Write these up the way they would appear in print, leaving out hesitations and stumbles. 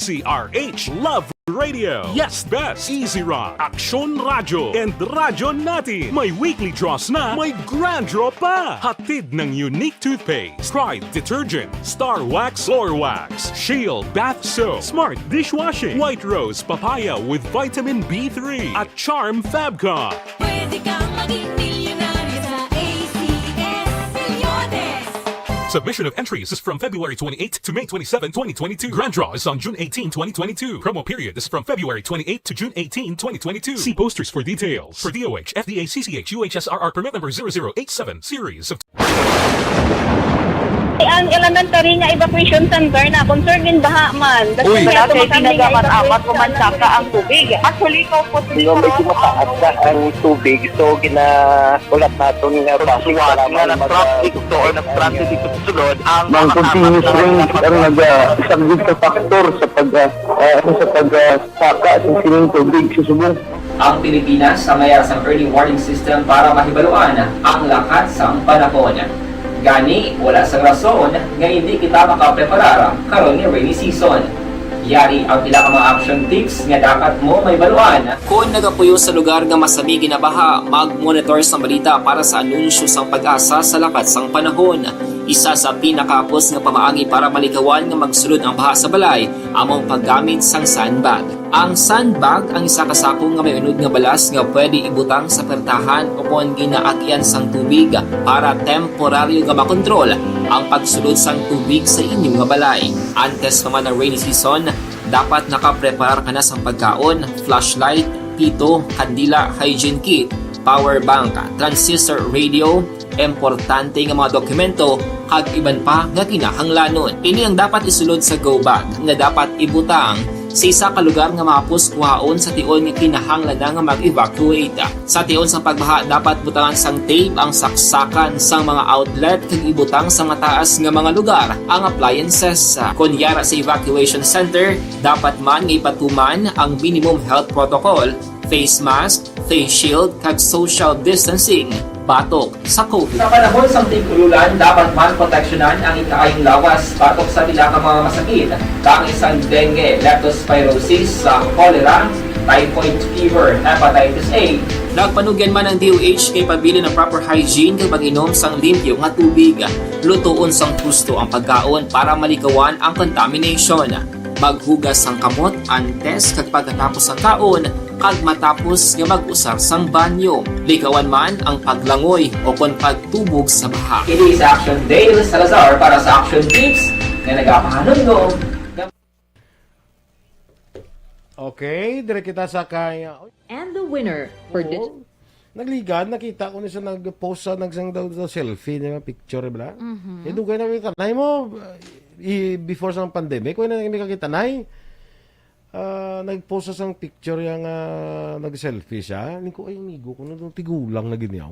DZRH Love Radio. Yes, best. Easy Rock, Aksyon Radio, and Radyo Natin. May weekly draws na, may grand draw pa. Hatid ng unique toothpaste, Pride Detergent, Star Wax Floor Wax, Shield Bath Soap, Smart Dishwashing, White Rose Papaya with Vitamin B3, at Charm Fabcon. Pwede kang maging milyonaryo sa ACS Milyones. Submission of entries is from February 28 to May 27, 2022. Grand draw is on June 18, 2022. Promo period is from February 28 to June 18, 2022. See posters for details. For DOH, FDA, CCH, UHSRR permit number 0087, series of... Ang elementary nga evacuation center na concern din baha man. Uy, dati pinagamat-amat kumansaka ang tubig. Actually, ikaw po Yung medyo mataas na ang tubig, so ginaulat natin nga pasuwat nga nag-traffic to or nag-transit dito sa sulod ang ng continuous rain ang nag-subject sa factor sa pagsaka sa sining tubig sa subong. Ang Pilipinas sa mayroon sa early warning system para mahibaluan ang lakat sa panahon. Gani, wala sa rason nga hindi kita makapreparar karon ni rainy season. Yari ang pila ka mga action tips nga dapat mo may baluan. Kung nagapuyo sa lugar nga masabi ginabaha, mag-monitor sa balita para sa anunsyo sang pag-asa sa lakat sang panahon. Isa sa pinakapos nga pamaagi para malikawan nga magsulod ang baha sa balay, among paggamit sang sandbag. Ang sandbag ang isa kasakong nga may unod nga balas nga pwede ibutang sa pertahan upon ginaagyan sang tubig para temporaryo nga makontrol ang pagsulod sang tubig sa inyong nga balay. Antes naman ng rainy season, dapat nakapreparar ka na sang pagkaon, flashlight, pito, kandila, hygiene kit, power bank, transistor radio, importante nga mga dokumento kag iban pa nga kinahanglanon. Ini ang dapat isulod sa go bag nga dapat ibutang sa isa ka lugar nga mapus kuhaon sa tion nga kinahanglan nga mag-evacuate. Sa tion sa pagbaha dapat butangan sang tape ang saksakan sang mga outlet kag ibutang sa mataas nga mga lugar ang appliances. Kunyara sa evacuation center, dapat man nga ipatuman ang minimum health protocol, face mask, face shield kag social distancing. Batok sa COVID. Sa panahon sa tig-ululan, dapat man proteksyonan ang ikaayong lawas batok sa pila ka mga masakit. Kang isang dengue, leptospirosis, cholera, typhoid fever, hepatitis A. Nagpanugyan man ang DOH kay pabili ng proper hygiene kay pag-inom sang limpyo nga tubig. Lutuon sang husto ang pagkaon para malikawan ang contamination. Maghugas sang kamot antes kag pagkatapos ang kaon kag matapos nga mag-usar sang banyo. Likawan man ang paglangoy o kon pagtubog sa baha. It is Action Dale Salazar para sa Action Tips na nagapahanong. Okay, dire kita sa kay And the winner for nagligad, nakita ko na siya nag-post sa nagsang daw selfie na picture bla. Eh dugay na kita nay mo before sa pandemic, ko na kami kakita nay. Nag-post sa sang picture yung nag-selfie siya. Hindi ko, ay, amigo ko na doon, tigulang na ginyaw.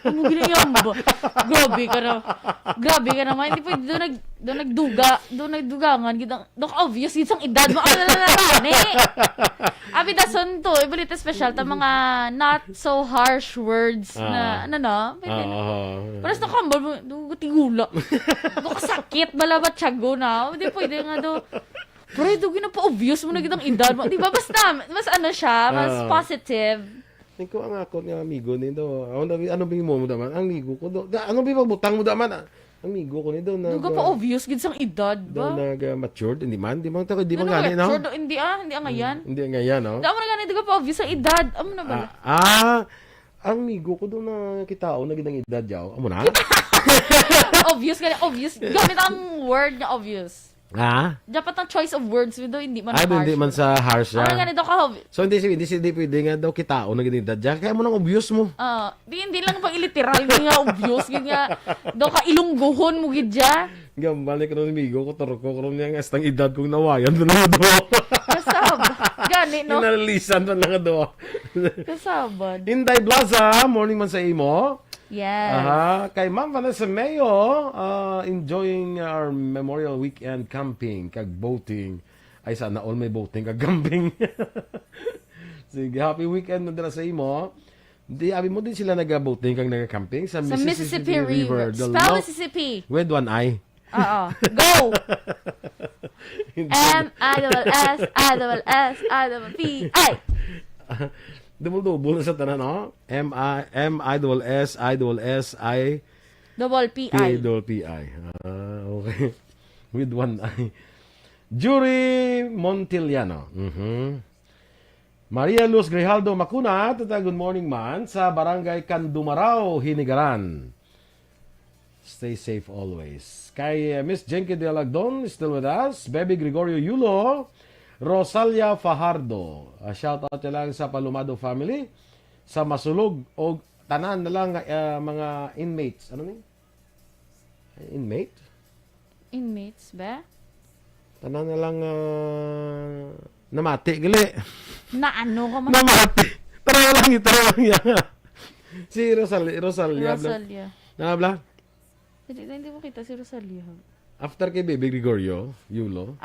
Ano ginayang ba? Grabe ka na. Grabe ka naman. Hindi pwede doon nagduga. Doon nagdugangan. Doon obvious, isang edad mo. Ano na narani? Abi dason to. Ibalita special. Ta mga not so harsh words na, ano na? Paras na kambal mo. Doon tigula. Doon kasakit. Balabat tiyago na. Hindi pwede nga doon. Pero ito ginapa-obvious mo na kitang edad mo. Di ba? Basta, mas ano siya, mas positive. Ikaw ang ako ng amigo nito. Ano ba mo daman? Ang amigo ko do. Ano ba butang mo daman? Ang amigo ko nito. Duga pa obvious, gid sang edad ba? Nag-matured, hindi man. Di man gani, no? Hindi ang ngayon. Hindi ang ngayon, no? Di mo na gani, duga pa obvious ang edad. Amo na ba? Ang amigo ko doon na kitao na gitang edad yaw. Amo na? Obvious. Gamit ang word na obvious. Dapat ang choice of words do hindi man harsh. Hindi man sa harsh siya. Ano nga nito ka? So hindi pwede nga daw kitao na ganito dadya. Kaya mo nang obvious mo. Hindi lang pang iliteral nga obvious gid nga daw ka ilungguhon mo gid ja. Gambal ko ng amigo ko toro ko ron yang estang edad kong nawayan do na do. Kasab. Gani no. Inalisan man lang do. Kasabad. Inday Blaza, morning man sa imo. Yes. Kay Ma'am Vanessa Mayo, enjoying our Memorial Weekend camping, kag boating. Ay, sana all may boating, kag camping. Sige, happy weekend na dala sa imo. Di, abi mo din sila nag-boating, kag nag-camping sa Mississippi River. Spell Mississippi. With one eye. Oo. Go! M-I-S-S-I-S-S-I-P-I. Dumul-double na sa tanan, no? M-I-S-S-I Double P-I. P-I. Okay. With one eye. Jury Montiliano. Maria Luz Grijaldo Macuna, good morning man, sa Barangay Candumaraw, Hinigaran. Stay safe always. Kay Miss Jenky de Lagdon, still with us. Baby Gregorio Yulo, Rosalia Fajardo. Shout out lang sa Palumado family. Sa Masulog o tanan na lang mga inmates. Ano ni? Inmate? Inmates ba? Tanan na lang namati gali. Na ano ka man? Namati. Tara lang yan. Si Rosalia. Rosalia. Nabla? Hindi mo kita si Rosalia. After kay Baby Gregorio, Yulo.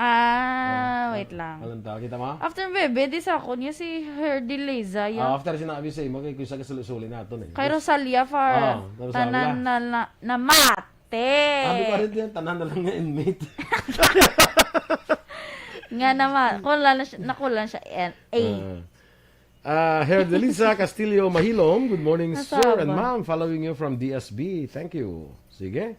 Wait lang. Alam ta, kita mo? After bebe, di sa ako niya si Herdy Leza. After sinabi sa imo, kay kusa kasulsuli nato eh. Kay Rosalia for tanan na mate. Sabi ko rin yan, tanan na lang nga inmate. Nga naman, nakulan siya A. Herdelisa Castillo Mahilom, good morning Nasaba. sir and ma'am, following you from DSB. Thank you. Sige.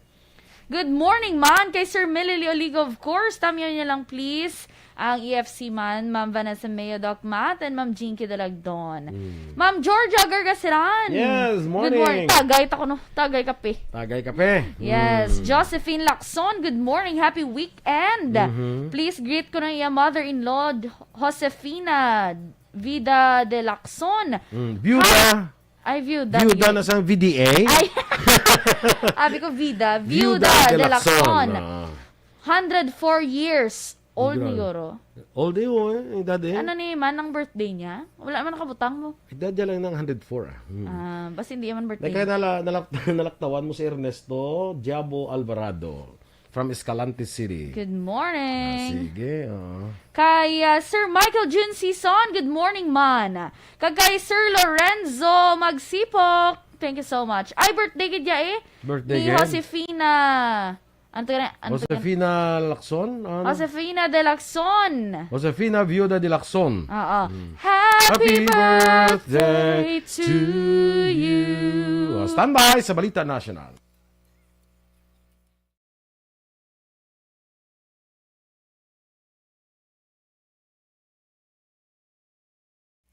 Good morning, man. Kay Sir Melily Oligo, of course. Tamiyo niya lang, please. Ang EFC man, Ma'am Vanessa Mayo, Doc Matt, and Ma'am Jinky Dalagdon. Ma'am Georgia Gargasiran. Yes, morning. Good morning. Tagay tako no. Tagay kape. Tagay kape. Yes. Josephine Lacson, good morning. Happy weekend. Please greet ko na iya mother-in-law, Josefina Vida de Lacson. Viuda. Ay, Viuda. Viuda na sa VDA. Ay, sabi ko Vida. Viuda de Lacson. 104 years old ni Yoro. Old eh, edad eh. Ano ni man ang birthday niya? Wala man nakabutang mo. Edad niya lang ng 104. Basta hindi man birthday. Kaya nalaktawan mo si Ernesto Diabo Alvarado from Escalante City. Good morning. Sige. Kay Sir Michael Jun Sison, good morning man. Kay Sir Lorenzo Magsipok, thank you so much. Ay, birthday kid ya eh. Birthday Ni kid? Josefina. Josefina Lacson? Josefina de Lacson. Josefina Viuda de Lacson. Oo. Happy birthday to you. Standby sa Balita National.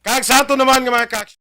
Kaksato naman ng mga kaks.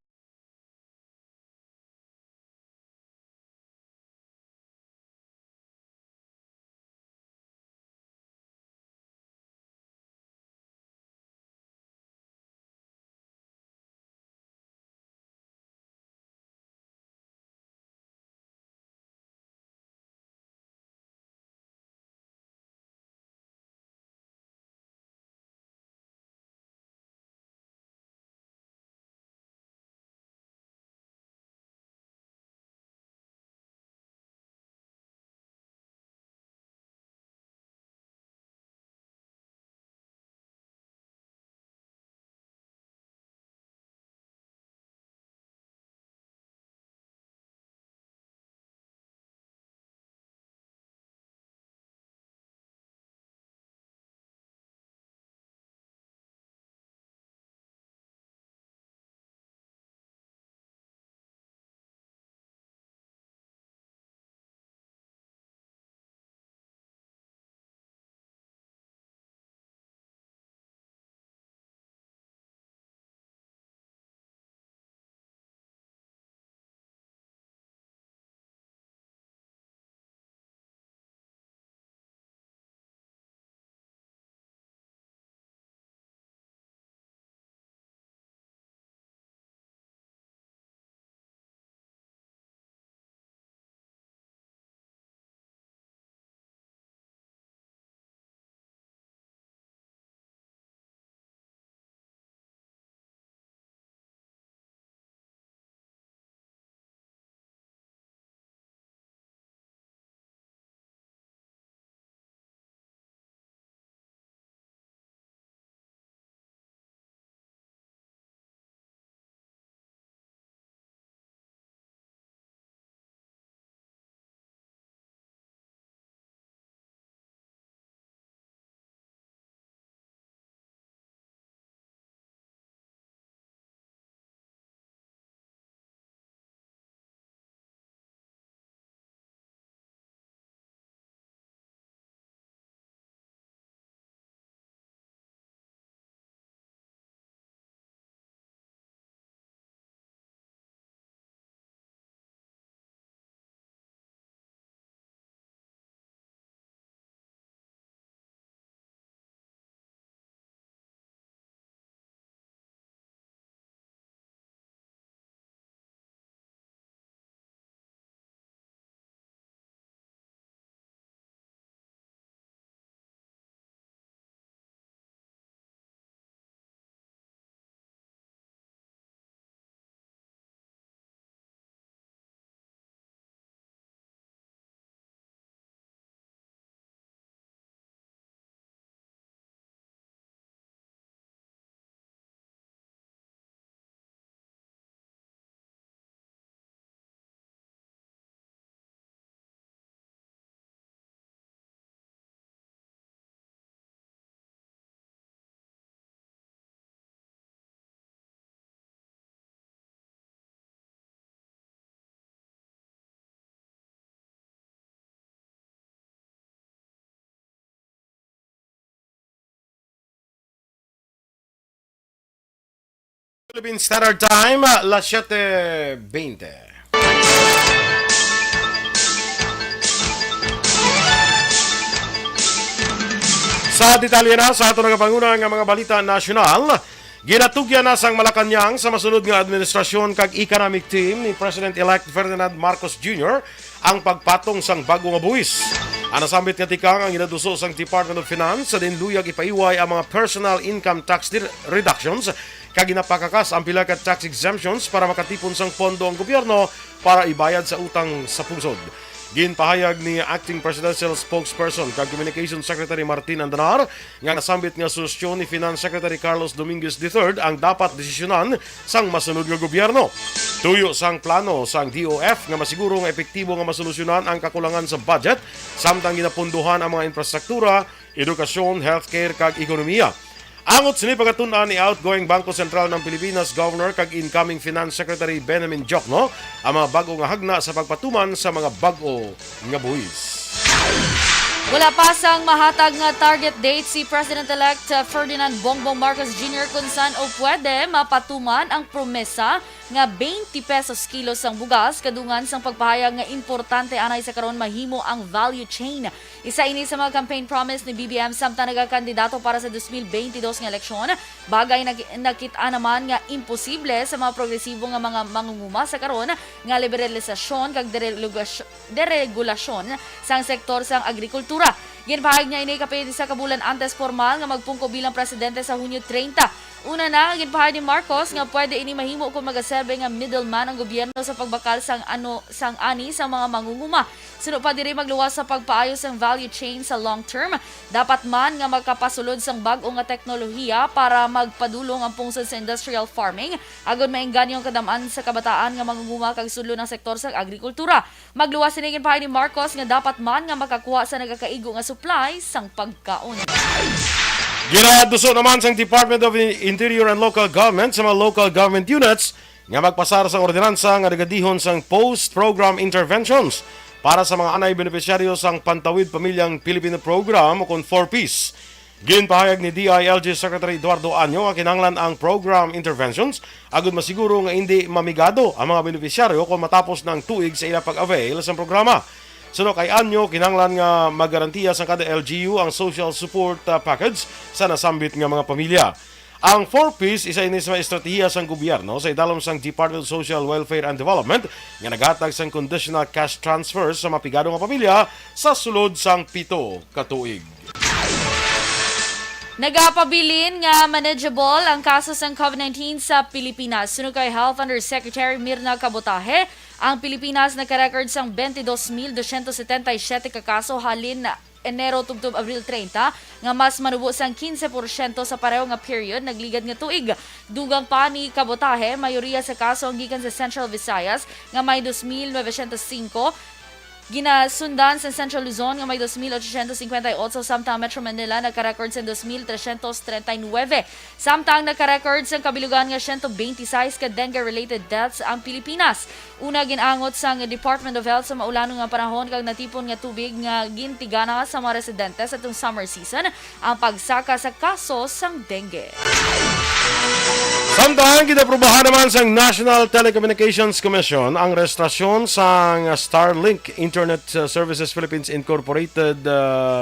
Philippine Standard Time, las 7:20. Sa detalye na sa ato nagapanguna nga mga balita nasyonal, ginatugyan na sang Malacanang sa masunod nga administrasyon kag economic team ni President-elect Ferdinand Marcos Jr. ang pagpatong sang bago nga buwis. Anasambit nga tikang ang ginaduso sang Department of Finance sa dinluyag ipaiway ang mga personal income tax reductions kag ginapakakas ang pila ka tax exemptions para makatipon sang pondo ang gobyerno para ibayad sa utang sa pungsod. Ginpahayag ni Acting Presidential Spokesperson kag Communications Secretary Martin Andanar nga nasambit nga susyon ni Finance Secretary Carlos Dominguez III ang dapat desisyonan sang masunod nga gobyerno. Tuyo sang plano sang DOF nga masiguro nga epektibo nga masolusyonan ang kakulangan sa budget samtang ginapunduhan ang mga infrastruktura, edukasyon, healthcare kag ekonomiya. Angot sini pagatunan ni outgoing Bangko Sentral ng Pilipinas Governor kag incoming Finance Secretary Benjamin Jokno ang mga bago nga hagna sa pagpatuman sa mga bago nga buwis. Wala pa sang mahatag nga target date si President-elect Ferdinand Bongbong Marcos Jr. kung saan o pwede mapatuman ang promesa nga 20 pesos kilo sang bugas kadungan sang pagpahayag nga importante anay sa karon mahimo ang value chain. Isa ini sa mga campaign promise ni BBM samtang nagakandidato para sa 2022 nga eleksyon. Bagay nakita naman nga imposible sa mga progresibo nga mga mangunguma sa karon nga liberalisasyon kag deregulasyon sang sektor sang agrikultura. Ginpahayag niya ini kapit sa kabulan antes formal nga magpungko bilang presidente sa Hunyo 30. Una na, ginpahayag ni Marcos nga pwede ini mahimo kung magaserbe nga middleman ang gobyerno sa pagbakal sang ani sa mga mangunguma. Sunod pa diri magluwas sa pagpaayos sang value chain sa long term. Dapat man nga magkapasulod sang bag-o nga teknolohiya para magpadulong ang pungsod sa industrial farming agud maengganyo ang kadamaan sa kabataan nga mangunguma kag sulod ng sektor sa agrikultura. Magluwas ini ginpahayag ni Marcos nga dapat man nga makakuha sa nagakaigo nga supply sang pagkaon. Ginaduso naman sang Department of Interior and Local Government sa mga local government units nga magpasar sa ordinansa nga nagadihon sang post-program interventions para sa mga anay benepisyaryo sang Pantawid Pamilyang Pilipino Program o kon 4Ps. Ginpahayag ni DILG Secretary Eduardo Anyo nga kinahanglan ang program interventions agud masiguro nga hindi mamigado ang mga benepisyaryo kung matapos ng tuig sa ila pag-avail sa programa. Suno kay Anyo, kinahanglan nga magarantiya sa kada LGU ang social support package sa nasambit nga mga pamilya. Ang 4Ps isa ini sa estratehiya sang gobyerno sa idalom sang Department of Social Welfare and Development nga naghatag sang conditional cash transfers sa mapigado nga pamilya sa sulod sang 7 ka tuig. Nagapabilin nga manageable ang kaso ng COVID-19 sa Pilipinas. Sunod kay Health Undersecretary Mirna Cabotaje, ang Pilipinas nagka-record sang 22,277 ka kaso halin na Enero tugtub Abril 30 nga mas manubo sang 15% sa pareho nga period nagligad nga tuig. Dugang pa ni Cabotaje, mayoriya sa kaso ang gikan sa Central Visayas nga may 2,905. Ginasundan sa Central Luzon nga may 2,858 samtang Metro Manila nagka-record sa 2,339. Samtang nagka-record sa kabilugan nga 126 ka dengue-related deaths ang Pilipinas. Una ginangot sa Department of Health sa maulanong nga panahon kag natipon nga tubig nga gintigana sa mga residente sa itong summer season ang pagsaka sa kaso sang dengue. Samtang kinaprubahan naman sa National Telecommunications Commission ang registrasyon sa Starlink Internet Services Philippines Incorporated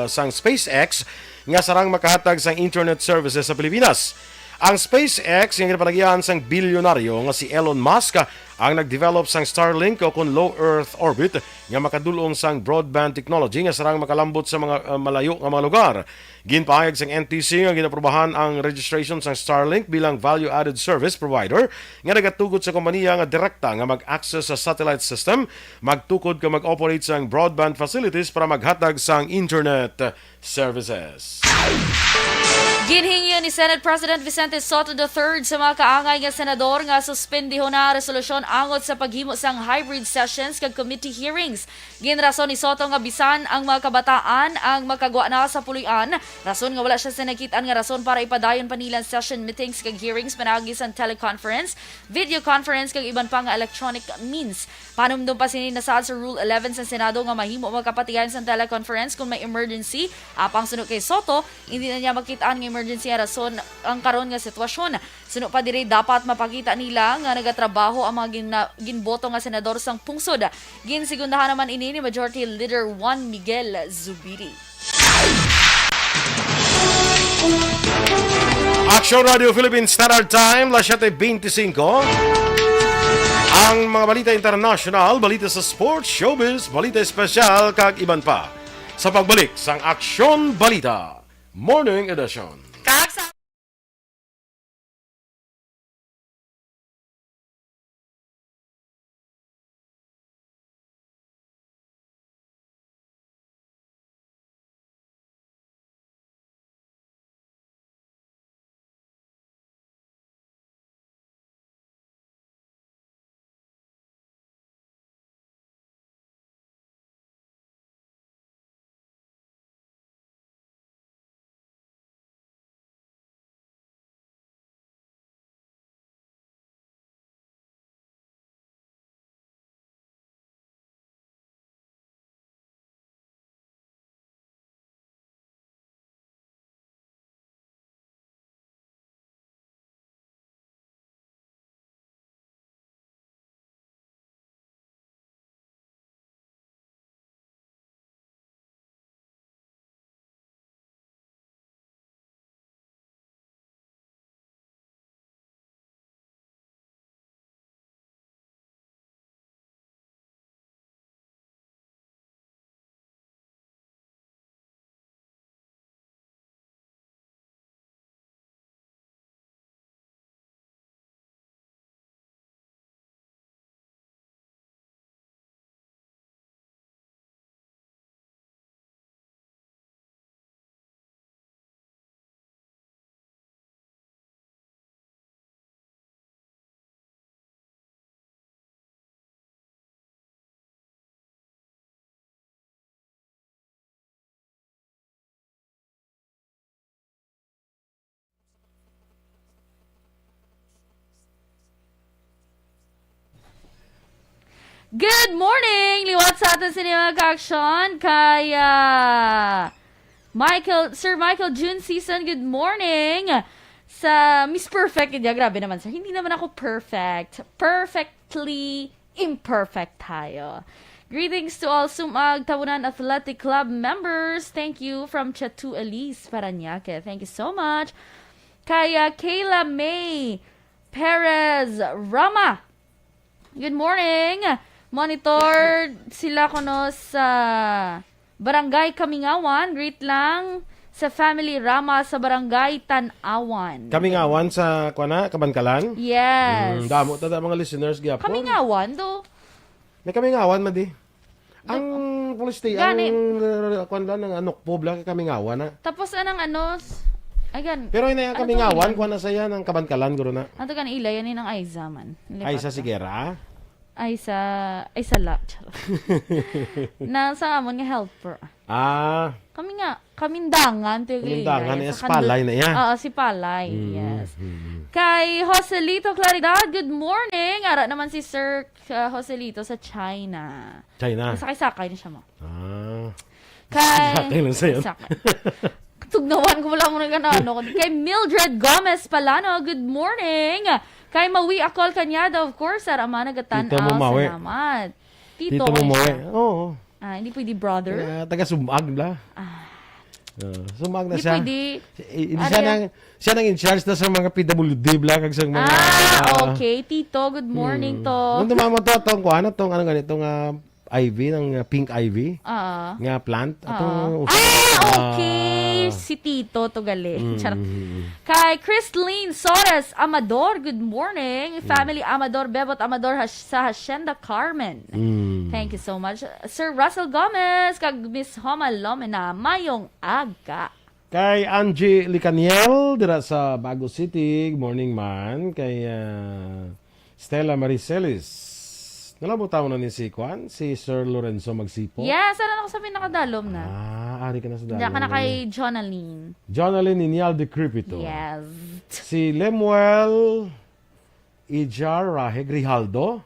sang SpaceX nga sarang makahatag sang internet services sa Pilipinas. Ang SpaceX nga ginapalagyan sang bilyonaryo nga si Elon Musk ang nag-develop sang Starlink o kon low Earth orbit nga makadulong sang broadband technology nga sarang makalambot sa mga malayo nga mga lugar. Ginpahayag sang NTC nga ginaprubahan ang registration sang Starlink bilang value-added service provider nga nagatugod sa kompanya nga direkta nga mag-access sa satellite system, magtukod ka mag-operate sang broadband facilities para maghatag sang internet services. Ginhingyo ni Senate President Vicente Soto III sa mga kaangay nga senador nga suspendihon na resolusyon angot sa paghimo sang hybrid sessions kag committee hearings. Ginrason ni Soto nga bisan ang mga kabataan ang makagwa na sa puloy-an, rason nga wala siya sinakitaan nga rason para ipadayon pa nilang session meetings kag hearings panagi sa teleconference, video conference kag iban pa nga electronic means. Panumdum pa sini nasaad sa Rule 11 sa Senado nga mahimo magkapatigan sa teleconference kung may emergency. Apang sunod kay Soto, hindi na niya makitaan nga emergency rason ang karon nga sitwasyon. Suno pa diri dapat mapakita nila nga nagatrabaho ang mga ginboto nga senador sang pungsod. Ginsigundahan naman ini ni Majority Leader Juan Miguel Zubiri. Aksyon Radio Philippines Standard Time, 7:25. Ang mga balita international, balita sa sports, showbiz, balita espesyal, kag iban pa. Sa pagbalik sang Aksyon Balita Morning Edition. Good morning! Liwat sa atin sa mga ka-aksyon kay Sir Michael June Season. Good morning! Sa Miss Perfect, grabe naman sir. Hindi naman ako perfect. Perfectly imperfect tayo. Greetings to all Sumag Tabunan Athletic Club members. Thank you from Chatu Elise Paranaque. Thank you so much. Kay Kayla May Perez Rama. Good morning! Monitor sila kuno sa Barangay Kamingawan. Greet lang sa family Rama sa Barangay Tanawan. Kamingawan sa Kabankalan? Yes. Damo tada mga listeners gyapon. Kamingawan do. May Kamingawan madi. Ang police station, Gani. ang kwan lang ng Anokpo Blanc Kamingawan na. Tapos anang ayan. Pero yun yung Kamingawan, kwan na saya ng Kabankalan guro na. Ato kan ilay yan ng Aiza man. Ay sa Sigera. Ay sa lap. Na sa amon nga helper. Kamindangan. Kamindangan, si Palay na yan. Oo, si Palay, yes. Kay Joselito Claridad, good morning. Ara naman si Sir Joselito sa China. Sakay-sakay na siya mo. Sakay lang sa'yo. Tugnawan ko wala mo na ganano. Kay Mildred Gomez Palano, good morning. Kay Mawi Akol Kanyada, of course, Arama nagatan. Salamat. Tito mo mawi. Oo. Hindi pwede brother. Taga-sumag la. Sumag na Hindi siya. pwede. Siya nang in charge na sa mga PWD bla kag sa mga okay. Tito, good morning to. Nung dumama to atong kuan atong ganitong ivy ng pink ivy. Nga plant atong okay. Si Tito to gali. Kay Christine Sores Amador, good morning. Family Amador, Bebot Amador sa Hacienda Carmen. Thank you so much. Sir Russell Gomez, kag Miss Homa Lomena, mayong aga. Kay Angie Licaniel, dira sa Bago City, good morning man. Kay Stella Maricelis. Nalabutan mo na ni si Kwan, si Sir Lorenzo Magsipo. Yes, ano ako sabihin nakadalom na. Ari ka na sa dalom. Diyan ka na kay Jonaline. Jonaline Inyal de Cripito. Yes. Si Lemuel Ijar Rahe Grijaldo.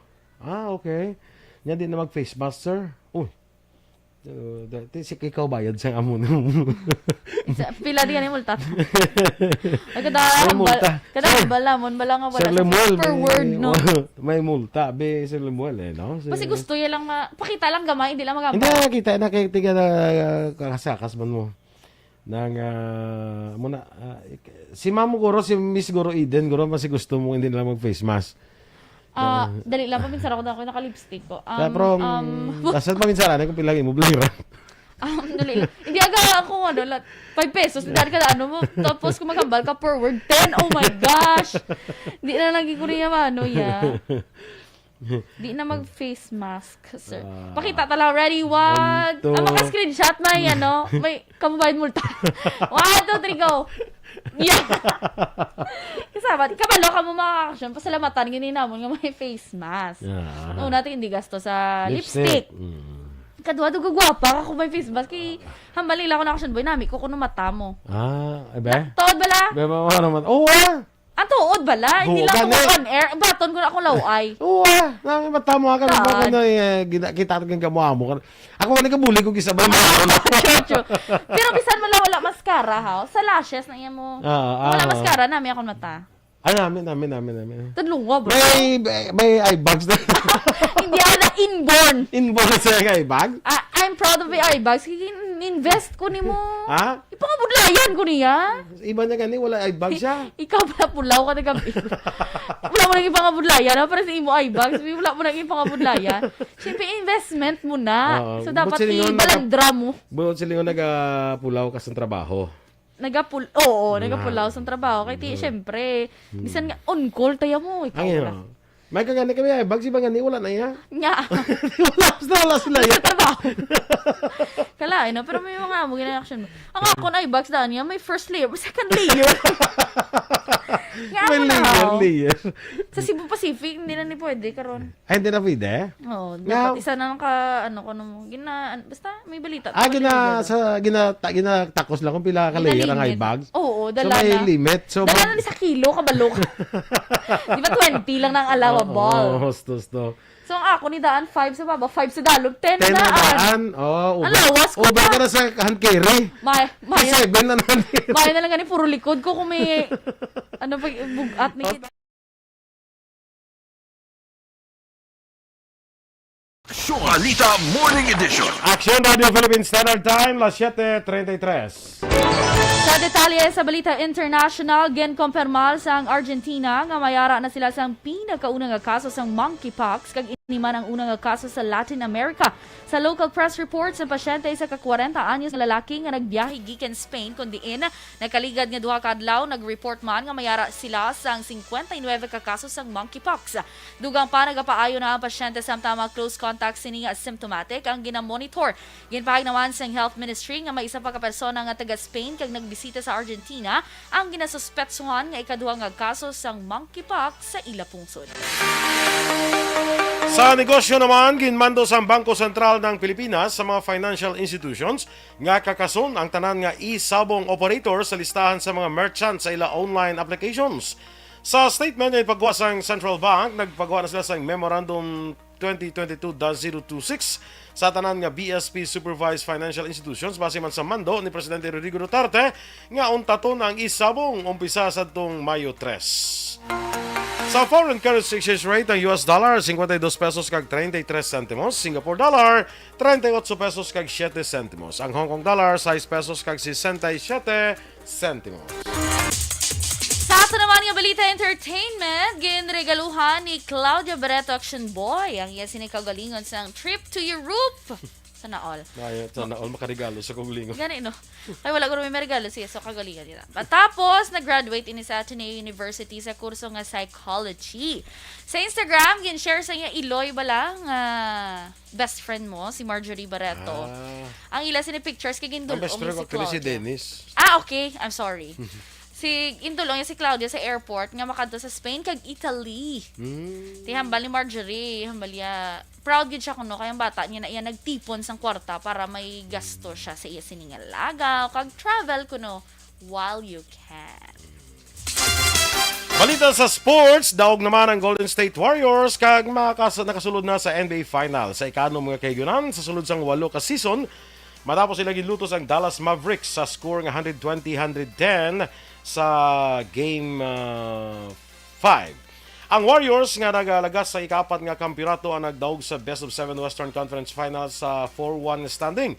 Okay. Yan din na mag-face master. Si ikaw bayad sa amo no. Pila di ka ni multa. Ay, kada balamon, bala nga wala. Sir Lemuel, Per word, no? May multa, be, Sir Lemuel, no? Kasi gusto yan lang, pakita lang gamay, hindi lang Hindi, magambal. nakikita na kasakas man mo. Nang, si Mamo Guro, si Miss Guro Eden, Guro, mas gusto mo hindi na lang mag-face mask. Dali lang, paminsan ako naka-lipstick ko. Pero, lasad paminsan, kung pilangin mo, bliran. Dali lang. Hindi aga ako, 5 pesos, dahil ka na, mo, tapos kung magambal ka per word, 10, oh my gosh! Hindi na lagi ko rin ya. Di na mag-face mask, sir. Pakita talaga, ready, 1, maka-screenshot, may kamubayad multa. 1, 2, 3, go! Yeah! Kasama, kabalo ka mo mga action, pasalamatan, gininamon nga may face mask. Noon natin hindi gasto sa lipstick. Kadwa gwapa ka kung may face mask. Kaya hambal nila ako na action boy, nami ko kuno mata mo. Ebe? Tuod bala? Ebe, naman. Ang tuod bala? Hindi lang ako on air. Baton ko na akong laway. Nami mata mo ka naman na kita kang gamuamo. Ako wala ka buli kung kisabay mo. Pero bisan mo wala mascara ha. Sa lashes na iya mo. Wala mascara, nami akong mata. Namin. Tadlunga bro. May eye bags na. Hindi na inborn. Inborn sa eye bag? I'm proud of my eye bags. Invest ko ni mo. Ipangabudlayan ko niya. Iba na gani, wala eye bag siya. Ikaw pala pulaw ka na gabi. Wala mo nang ipangabudlayan. Para sa imo eye bags. Wala mo nang ipangabudlayan. Siyempre, investment mo na. So, dapat ibalandra mo. Buot sila yung nagapulaw ka sa trabaho. Nagapulaw sa trabaho. Kaya siyempre, bisan nga, on call tayo mo. Ikaw lang. May kagani kami ay bags ibang gani wala na ya. Nya. wala sila ya. Trabaho. Kalain na pero may mga amo gina-action mo. Ang ako na bags daan niya may first layer, second layer. May layer. Sa Cebu Pacific hindi na ni pwede karon. Ay hindi na pwede. Dapat isa na lang ka basta may balita. Ginatakos lang kung pila ka layer ang eye bags. Oo, So dala may limit. So dala na sa kilo kabalo. Di ba 20 lang nang allowable? Hostos to. So, ang ako ni daan, 5 sa baba, 5 sa dalog, 10 na daan. Alawas ko Uber ka na sa hand carry. May 7 na naman. May na lang gani, puro likod ko kung may, bugat ni kita. Balita Morning Edition. Aksyon Radio Philippines Standard Time, las 7:33. Sa detalye sa Balita International, genkompirmal sa ang Argentina nga mayara na sila sa pinakaunang nga kaso sa monkeypox kag iniman ang unang nga kaso sa Latin America. Sa local press reports, ang pasyente sa ka-40 anyos nga lalaki nga nagbiyahe gikan Spain kundi nakaligad nga duha ka adlaw nag-report man nga mayara sila sa 59 ka kaso sa monkeypox. Dugang pa nagapaayo na ang pasyente samtang close contact sini nga asymptomatic ang ginamonitor. Ginpahag naman sa Health Ministry nga may isa pa ka persona nga taga Spain kag nagbisita sa Argentina ang ginasuspetsuhan nga ikaduha nga kaso sa monkeypox sa ila pungsod. Sa negosyo naman, ginmando sa Bangko Sentral ng Pilipinas sa mga financial institutions nga kakason ang tanan nga e-sabong operator sa listahan sa mga merchant sa ila online applications. Sa statement na ipagawa sa Central Bank, nagpagawa na sila sa Memorandum 2022-026 sa tanan nga BSP Supervised Financial Institutions base man sa mando ni Presidente Rodrigo Duterte nga untaton ang e-sabong umpisa sa tong Mayo 3. Sa foreign currency exchange rate ng US dollar, 52 pesos kag 33 centimos. Singapore dollar, 38 pesos kag 7 centimos. Ang Hong Kong dollar, 6 pesos kag 67 centimos. Sa ato naman nga Balita Entertainment, ginregaluhan ni Claudia Barreto Action Boy ang iya sinikagalingon sa trip to Europe. Sana all. Sana all makarigalo sa konglingo. Gani no. Ay wala ko may regalo siya so kagalingan nila. Tapos nag-graduate ini sa Ateneo University sa kurso nga psychology. Sa Instagram gin-share sa iya Iloy bala nga best friend mo si Marjorie Barreto. Ang ila sini pictures kay gindulong Ang best friend si ko Claudia. si Dennis. Okay. I'm sorry. Si indulong niya si Claudia sa airport nga makadto sa Spain kag Italy. Ti hambal ni Marjorie, hambal niya proud gid siya kuno kay ang bata niya na iya nagtipon sang kwarta para may gasto siya sa iya siningal lagaw kag travel kuno while you can. Balita sa sports, daog naman ang Golden State Warriors kag nakasulod na sa NBA Finals sa ikanom mga kaigunan sa sulod sang 8 ka season matapos sila gilutos ang Dallas Mavericks sa score nga 120-110 sa Game 5. Ang Warriors nga nagalagas sa ikapat nga kampeonato ang nagdaog sa Best of 7 Western Conference Finals sa 4-1 standing.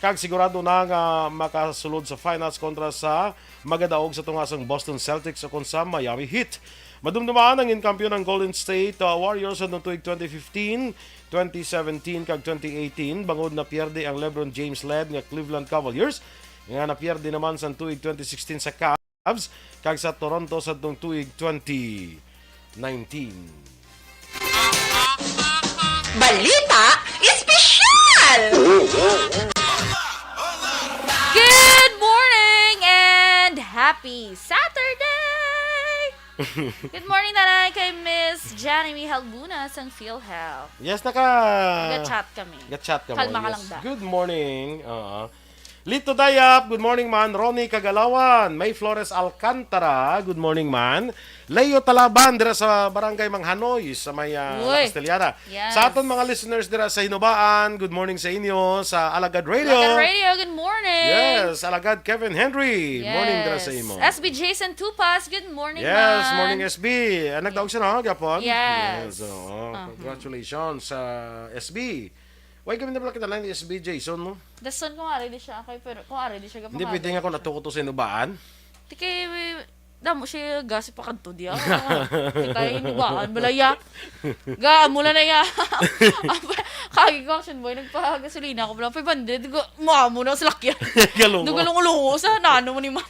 Kag sigurado na nga makasulod sa finals kontra sa magadaog sa tungasang Boston Celtics o kon sa Miami Heat. Madumdumaan ang inkampiyon ng Golden State Warriors sa tuig 2015, 2017 kag 2018 bangod na pierde ang LeBron James led nga Cleveland Cavaliers nga napierde naman sa tuig 2016 sa Cavs kag sa Toronto sa tuig 2019. Balita espesyal! Good morning and happy Saturday! Good morning, nanay, kay Miss Janemy Halbuna sang PhilHealth. Yes, Nag-chat kami. Gat-chat ka mo. Kalma ka Yes. lang ba? Good morning. Lito Dayap, good morning man. Ronnie Kagalawan, May Flores Alcantara, good morning man. Leo Talaban dira sa Barangay Manghanoy sa may Uy. Castellana. Yes. Sa aton mga listeners dira sa Hinubaan, good morning sa inyo sa Alagad Radio. Alagad Radio, good morning! Yes, Alagad Kevin Henry. Yes. Morning dira sa imo. SB Jason Tupas, good morning, Yes, man. morning SB. Nagdaog siya no, gapon? Yes. Congratulations sa SB. Why kami na pala kita lang ni SB Jason, no? Dason kung ari di siya, kay pero kung ari di siya Hindi pwede nga ako natuko to sa Hinubaan. Di kay, damo siya gasi pa kanto diya. Kita yung ibaan, balaya. Mula na ya. Kagi ko, action boy, nagpa-gasolina ako pala. 500, digo, mo na sa lakyan. Galungo. Dugalong-ulungo sa nano mo ni man.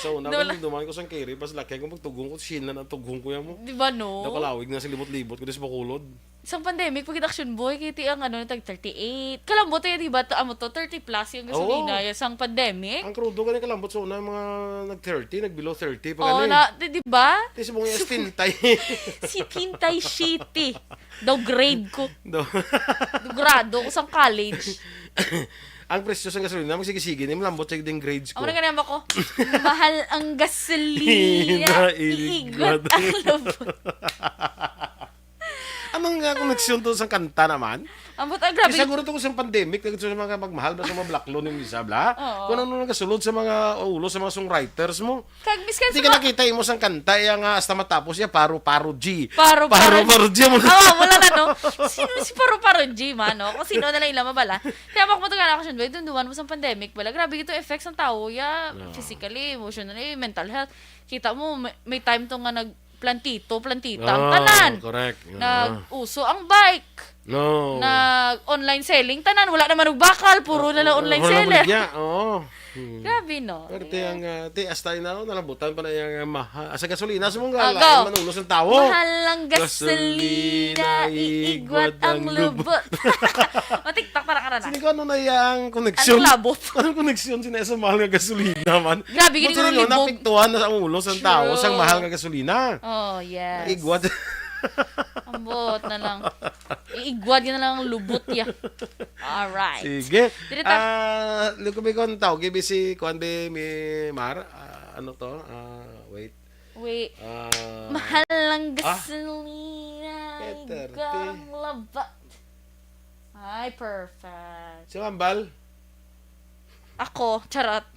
So, naman duman ko sa kiri, pas laki ko magtugong ko, sina na tugong ko yan mo. Di ba no? Nakalawig na si libot-libot ko sa bakulod. Isang pandemic, pag action boy, kiti ang tag 38. Kalambot tayo, diba? Amo to, 30 plus yung gasolina. Isang pandemic. Ang krudo ka kalambot so na mga nag-30, nag-below 30 pa Oo, diba? Kasi mong yung tintay. Si Tintay City. Daw grade ko. Do. Grado ko sa college. Ang presyo sa gasolina, magsigisigi, malambot sa yung grades ko. Ako na ganyan ko, mahal ang gasolina. Iigot ang lubot. Anong koneksyon to sa kanta naman? Ambot, grabe. Kasi siguro to sa pandemic, nagkito sa mga magmahal ba sa mga black loan yung isa, bla? Oo. Kung ano nagasulod sa mga ulo, sa mga songwriters mo. Kag miskan Hindi sa ka nakita mo sang kanta, yung hasta matapos niya, paro G. Paro G mo. wala na, no? Sino si Paro G, man, no? Kung sino na lang ilang mabala. Kaya ako matagal ako siya, dunduan mo sa pandemic, bala. Grabe ito effects ng tao, physically, emotionally, mental health. Kita mo, may time to nga plantita ang tanan. Correct. Nag-uso ang bike. No. Nag-online selling, tanan. Wala naman bakal, puro na lang online selling. Oo. Grabe, no? Pero ang hasta na nalambutan pa na yung mahal. Sa gasolina, sa mong Go. manulos ng tao. Mahal ang gasolina, iigwat ang lubot. Matiktak para karana. Sini ko ano na yung koneksyon? Anong labot? Anong koneksyon sina sa mahal nga gasolina man? Grabe, gini ko libog. Napiktuhan na sa ulo ng tao True. sa mahal nga gasolina. Oh, yes. Igwat. Ambot na lang. Iigwad yun na lang ang lubot ya. Alright. Sige. Dili Luko may kon tao. Gibi si Kuan be mi Mar. Ano to? Wait. Wait. Mahal ang gasolina, Peter, igang labat. Ay, perfect. Si Mambal. Ako, charot.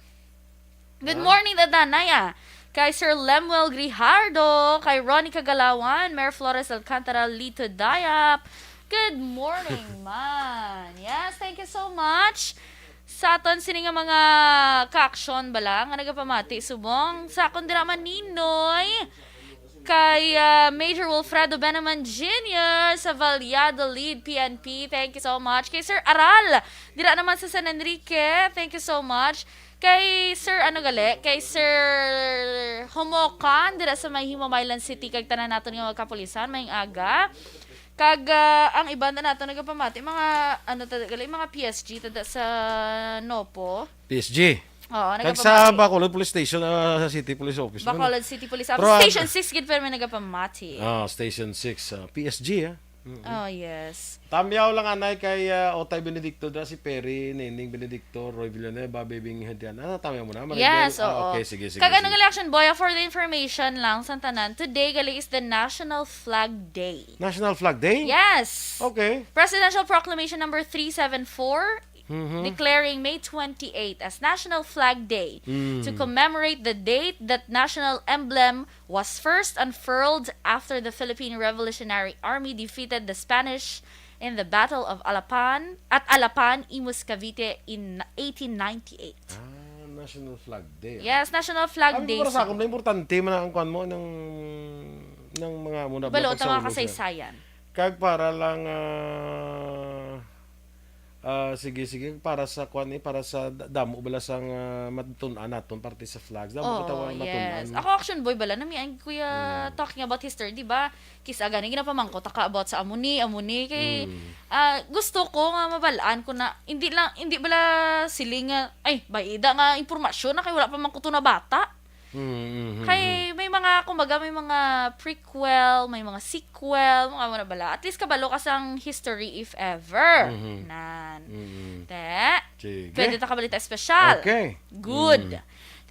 Good morning, Dadanaya. Kay Sir Lemuel Grijardo, kay Ronnie Kagalawan, Mayor Flores Alcantara, Lito Dayap. Good morning, man. Yes, thank you so much. Sa aton sini nga mga ka-aksyon bala nga nagapamati subong sa akong drama Ninoy. Kay Major Wilfredo Benaman Jr. sa Valladolid, PNP. Thank you so much. Kay Sir Aral, dira naman sa San Enrique. Thank you so much. Kay Sir kay Sir Homokan, dira sa may Himamaylan City, kag tanan nato nga kapulisan, maying aga. Kag ang iba na nato nagapamati, mga mga PSG tada sa Nopo. PSG. Oo, Kag sa Bacolod Police Station, sa City Police Office. Bacolod City Police Pero, Office. Station 6 gid pero may nagapamati. Station 6. PSG, Oh, yes. Tamyaw lang anay kay Otay Benedicto da si Perry, Nining Benedicto, Roy Villanueva, Bebing Hedian. Ano tamyaw mo na? Yes, oo. Okay, sige. Kaganong election boy, for the information lang sa tanan, today gali is the National Flag Day. National Flag Day? Yes. Okay. Presidential Proclamation number 374 declaring May 28 as National Flag Day to commemorate the date that national emblem was first unfurled after the Philippine Revolutionary Army defeated the Spanish in the Battle of Alapan, Imus, Cavite in 1898. National Flag Day. Yes, National Flag Day. Para sa akin, importante man ang kuan mo ng mga muna balot ang mga kasaysayan. Kag para lang sige para sa kuan para sa damo bala sang matun-an naton parte sa flags damo Oh, matun-an. yes. Ako action boy bala nami ang kuya talking about history, di ba? Kisa gani ginapamangko taka about sa amuni kay gusto ko nga mabalaan ko na hindi bala siling ay baida nga impormasyon na kay wala pa man ko to na bata. Kay may mga kumbaga may mga prequel, may mga sequel, mga ano bala. At least kabalo ka sang history if ever. Nan. Sige. Pwede ta kabalita special. Okay. Good.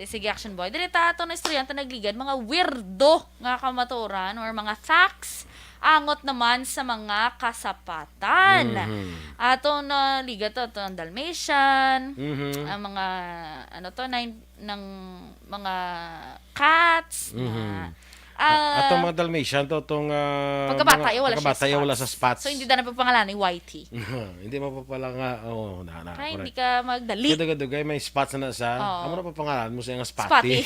Sige, action boy. Dili ta ato na estudyante nagligad mga weirdo nga kamaturan or mga facts angot naman sa mga kasapatan. Ato na liga to ang Dalmatian, ang mga ng mga cats na atong mga Dalmatian to tong pagkabata wala sa spots. So hindi na pangalan ni Whitey. Hindi mo pa pala nga Kaya hindi ka magdali. Dugay may spots na sa. Amo na pa pangalan mo sa nga spotty.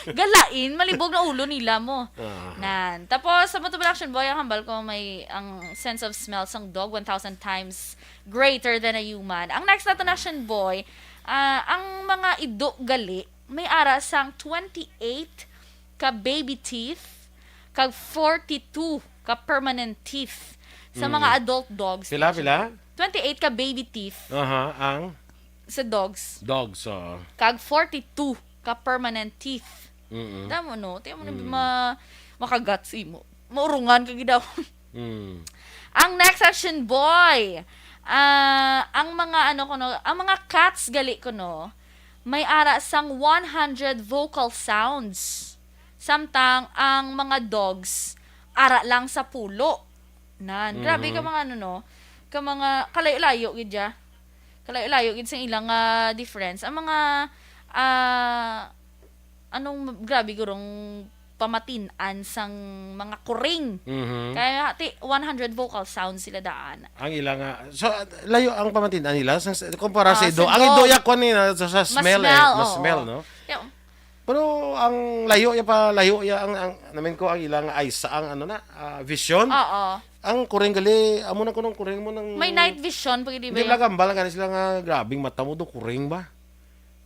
Galain, malibog na ulo nila mo. Nan. Tapos, sa Matubal Action Boy, ang hambal ko may ang sense of smell sang dog 1,000 times greater than a human. Ang next natin Action Boy, ang mga ido gali, may ara sang 28 ka baby teeth, kag 42 ka permanent teeth sa mga adult dogs. Pila? 28 ka baby teeth. Ang? Sa dogs. Dogs, Kag 42 ka permanent teeth. Tamo no, tiyan mo na makagats mo. Maurungan ka gidaw. Ang next action boy, ang mga ang mga cats gali ko no, may ara sang 100 vocal sounds. Samtang ang mga dogs ara lang sa pulo. Grabe ka mga ka mga kalayo-layo gid ya. Kalayo-layo gid sa ilang difference. Ang mga grabe gurong pamatinan sang mga kuring. Kaya 100 vocal sounds sila daan. Ang ilang so layo ang pamatinan nila kumpara sa ido. sa Ang dog. ido ya kon sa smell mas smell no. Yeah. Pero ang layo ang namin ko ang ilang eyes ang vision. Oo. Ang kuring gali amo na kunong kuring mo nang May night vision pag di ba? Hindi lagambal nga sila nga grabing mata mo do kuring ba?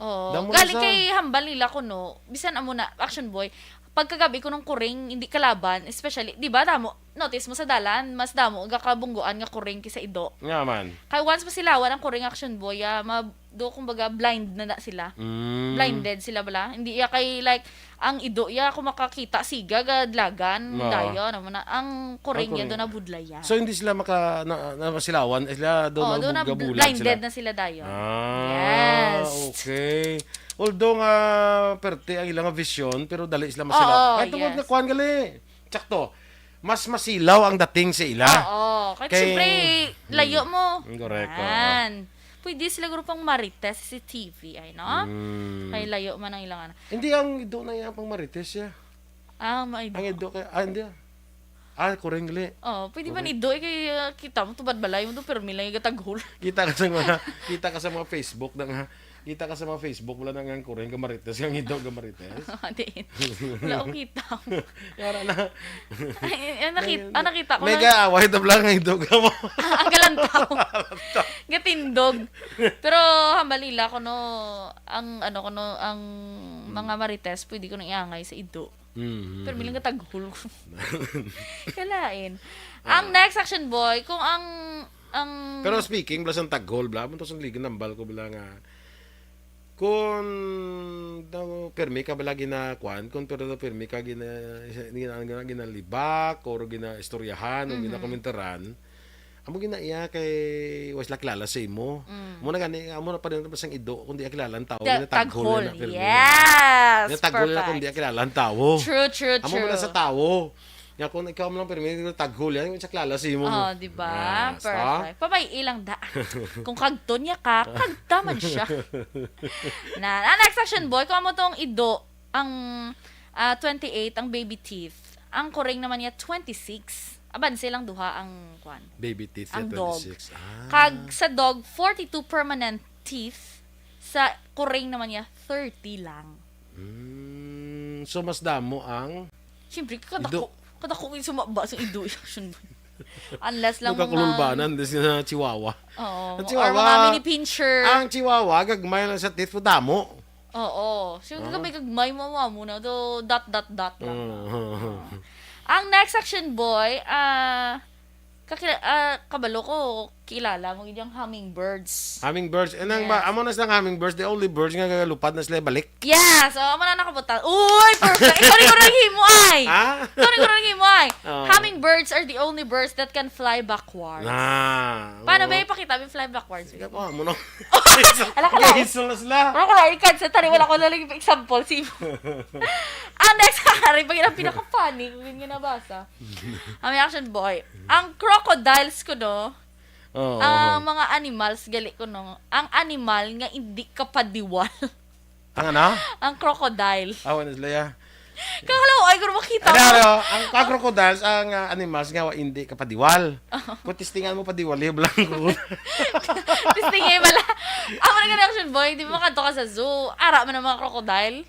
Oh, galing kay hambal nila ko no. Bisan amo na action boy. Pagkagabi ko ng kuring hindi kalaban, especially, di ba damo, notice mo sa dalan, mas damo gakabungguan nga kuring kisa ido. Nga man. Kay once masilawan ang kuring action boy, do kumbaga blind na sila. Blinded sila bala. Hindi ya kay like ang ido ya kung makakita siga gadlagan dayo naman ang kuring ya do na budlaya. So hindi sila masilawan, sila do na blinded sila. na sila dayo. Yes. Okay. Although nga perte ang ilang vision pero dali sila masilaw. Kahit tungod nga kuan gali. Tsakto. Mas masilaw ang dating sa ila. Oo. Kahit siyempre layo mo. Correct. Pwede sila grupang marites si TV ay no? Kay layo man ang ilang Hindi ang ido na yang pang marites ya. Maido. Ang ido kay hindi. Kuring gali. Pwede man ido kay kita mo tubad balay mo do pero milay gataghol. Kita ka sa mga Facebook kita ka sa mga Facebook wala nang ang kuring gamarites ang ido gamarites. Diin. Wala akong kita. Yara na. Nakita ko Mega away da lang ang ido mo. Ang galantaw. Gatindog. Pero hambalila ko no ang ang mga marites pwede ko nang iangay sa ido. Pero bilang kataghul. Kalain. Ang next action boy kung ang Pero speaking blasang taghol bla mo to sang ligan nambal ko bala nga kung permi ka bala ginakuan, kung pero permi ka ginalibak or ginaistoryahan o ginakomentaran, amo ginaiya kay was la kilala sa imo. Mo na gani amo na pa rin pasang ido kung di kilala ang tao, Taghol. na permi. Yes! Taghol na kung di kilala ang tao. True. Amo mo na sa tao. Nga kung ikaw mo lang permi taghol yan, sa kilala sa imo. Oh, di ba? Perfect. Pabay ilang da. Kung kagto niya ka, kagta man siya. Next section boy, kung mo tong ido, ang 28, ang baby teeth. Ang kuring naman niya, 26. Aban silang duha ang kwan. Baby teeth Ang ya, dog. 26. Kag sa dog, 42 permanent teeth. Sa kuring naman niya, 30 lang. So mas damo ang Siyempre, Ido. kadako yung sumaba sa ido. Unless lang kakululbanan din na chihuahua. Oo. Ang Or chihuahua, mga mini pincher. ang chihuahua gagmay lang sa teeth mo damo. Oo. Siyempre kami kagmay mama muna. Do dot lang. Uh-huh. Ang next section boy, kabalo ko, kilala mo yung hummingbirds. Hummingbirds. And ang Yes. amo na silang hummingbirds, the only birds nga gagalupad na sila balik. Yeah! So, amo na nakabutan. Uy! Perfect! Ito rin ko rin himo ay! Ha? Ito rin ko rin himo ay! Oh. Hummingbirds are the only birds that can fly backwards. Paano ba ipakita mo yung fly backwards? Sige po, amo na. Ala ka lang. Gahiso na sila. Wala ko lang, i-cancel. Tari, wala ko lang example. Simo. Ang next kakari, pag yung pinaka-funny, kung yun nabasa. Ang action boy. Ang crocodiles ko, no? Oo. Ang mga animals, gali ko, no? Ang animal nga hindi ka padiwal. Ang ano? Ang crocodile. Awan na sila ya. Kakalaw, ay, kung makita mo. Ang crocodiles, ang animals nga hindi kapadiwal. Kung tistingan mo padiwal, blanco. Tistingay pala. Ako na action boy, di ba makanto ka sa zoo? Ara man ang mga crocodile.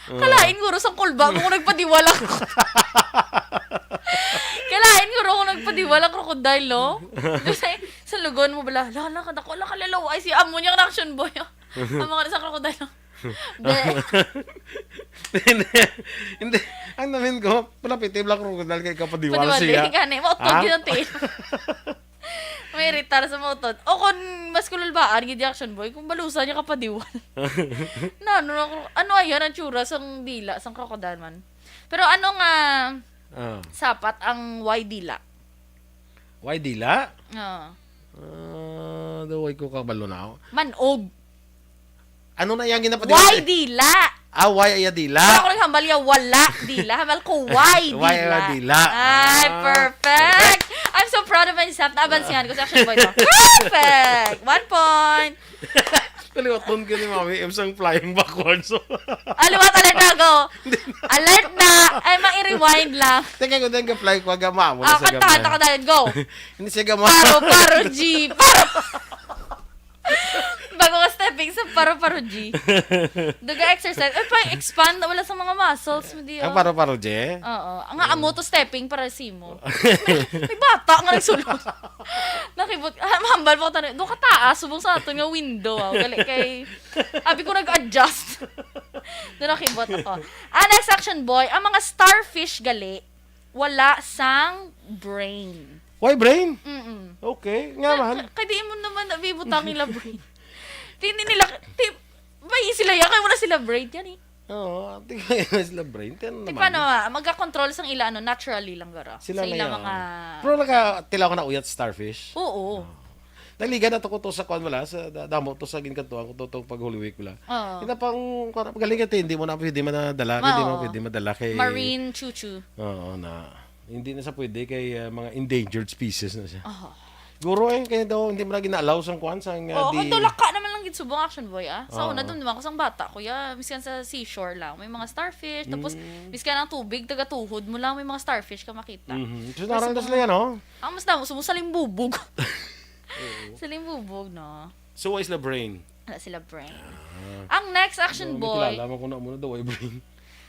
Kalain guro sa kulba mo kung nagpadiwala ko. Kalain guro kung nagpadiwala crocodile, no? Sa lugon mo bala, lala, kadako, kalalaw. Ay, si amo niya action boy. Ang mga sa crocodile. Hindi. Ang namin ko, palapitib lang crocodile kay kapadiwal Padiwala, siya. hindi ka na. Mautod yun ang tiin. May ritar sa mautod. O kung mas kululbaan, gidi action boy, kung balusa niya kapadiwal. Ano ayan ang tsura sang dila, sang crocodile man. Pero ano nga, sapat ang Y dila. Why dila? Oo. Daway ko kabalo na ako. Manog. Ano na yung ginapadiwal? Y dila. Why ay dila? Pero kung hambal ya wala dila, hambal ko Y dila. Y ay dila. Ay, perfect. I'm so proud of myself. Naabansingan ko sa action boy to. Perfect. 1 point. Kaliwaton ka ni Mami M sang flying backwards. Aliwat, alert na go. Alert na. Ay, ma-rewind lang. Teka ko din ka-fly ko agama mo na sa Kanta ka dahil. Go. Hindi siya gama. Paro, G. Paro. Bago ka stepping sa paro, G. Duga exercise. Ay, pa-expand na wala sa mga muscles mo di. Ang paro-paro, Je? Oo. Ang amo to stepping para simo. May bata nga nagsulod. Nakibot. Mahambal po ko tanong. Doon ka taas. Subong sa ato nga window. Gali kay... Abi ko nag-adjust. Doon nakibot ako. Next action boy. Ang mga starfish gali, wala sang brain. Why brain? Mm-mm. Okay. Nga man. Kaya di mo naman nabibutang nila brain. Hindi nila... May sila yan. Kaya wala sila brain yan eh. Oo. Tingnan sila brain. Tiyan Di naman. paano magka-control sang ila naturally lang gara. Sila sa na ila yan. mga... Pero tilaw ko na uyat starfish. Oo. Nagliga na to ko to sa kwan wala. Sa damo to sa ginkantuan ko to pag Holy Week wala. Oo. Kita pang galing ka hindi mo na pwede madala. Hindi mo pwede madala kay... Marine chuchu. Oo na. Hindi na sa pwede kay mga endangered species na siya. Oh. Guro kaya daw hindi mo na gina-allow sang kwan sang Oo, kung tulak ka naman lang gitsubong action boy Sa una doon naman ko sang bata kuya, miskan sa seashore lang, may mga starfish, tapos miskan ang tubig, taga-tuhod mo lang, may mga starfish ka makita. So narang sila yan, no? Ang mas damo, sumusaling bubog. Saling bubog, no? So why is the brain? Wala sila brain. Ang next action boy, Kilala mo ko na muna daw why brain.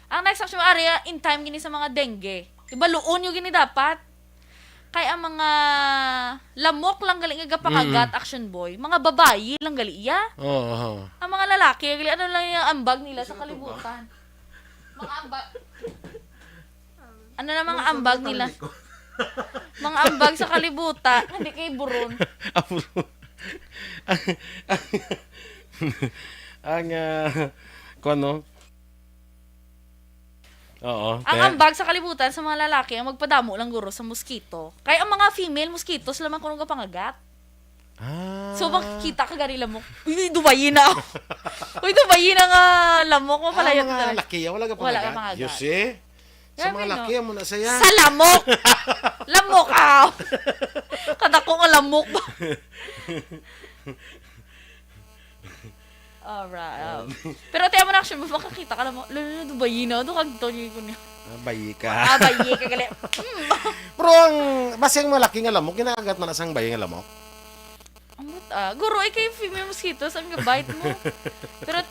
ang next action boy, area in time gini sa mga dengue. Diba, luon yung gini dapat? Kaya ang mga lamok lang galing nga pangagat action boy, mga babayi lang gali iya. Oo. Ang mga lalaki, gali ano lang yung ambag nila sa kalibutan. Mga ambag. Ano na mga ambag nila? Mga ambag sa kalibutan, hindi kay buron. ang kung ano. Oo. Ang ambag sa kalibutan sa mga lalaki ang magpadamo lang guro sa mosquito. Kaya ang mga female mosquitoes lamang kung pangagat. So makikita ka gani lamok. Uy, dumayin na. Uy, dumayin na nga lamok mo pala yun. Mga laki, wala ka Wala ka pangagat. pangagat. You see? Sa mga Grabe, no? laki, mo na saya. Sa lamok! Lamok ah! Kadako nga lamok ba? Alright. Pero tiyan mo na action, makakita ka lamok. Lalo, dubayin na. Doon kagto niyo ko niya. Bayi ka. Bayi ka gali. Pero ang masing malaki nga lamok, ginagagat na nasang bayi nga lamok. Amot guro, kay female mosquitoes, ang gabite mo. Pero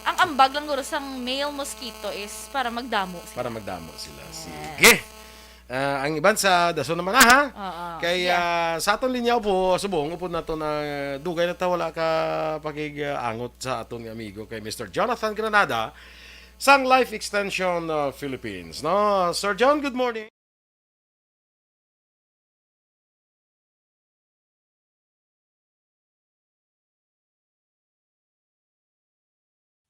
ang ambag lang guro sang male mosquito is para magdamo sila. Para magdamo sila. Sige. Ang iban sa daso naman ha. Kay sa aton linya po, subong upod na to na dugay na ta wala ka pakig-angot sa aton nga amigo kay Mr. Jonathan Granada sang Life Extension Philippines. No, Sir John, good morning.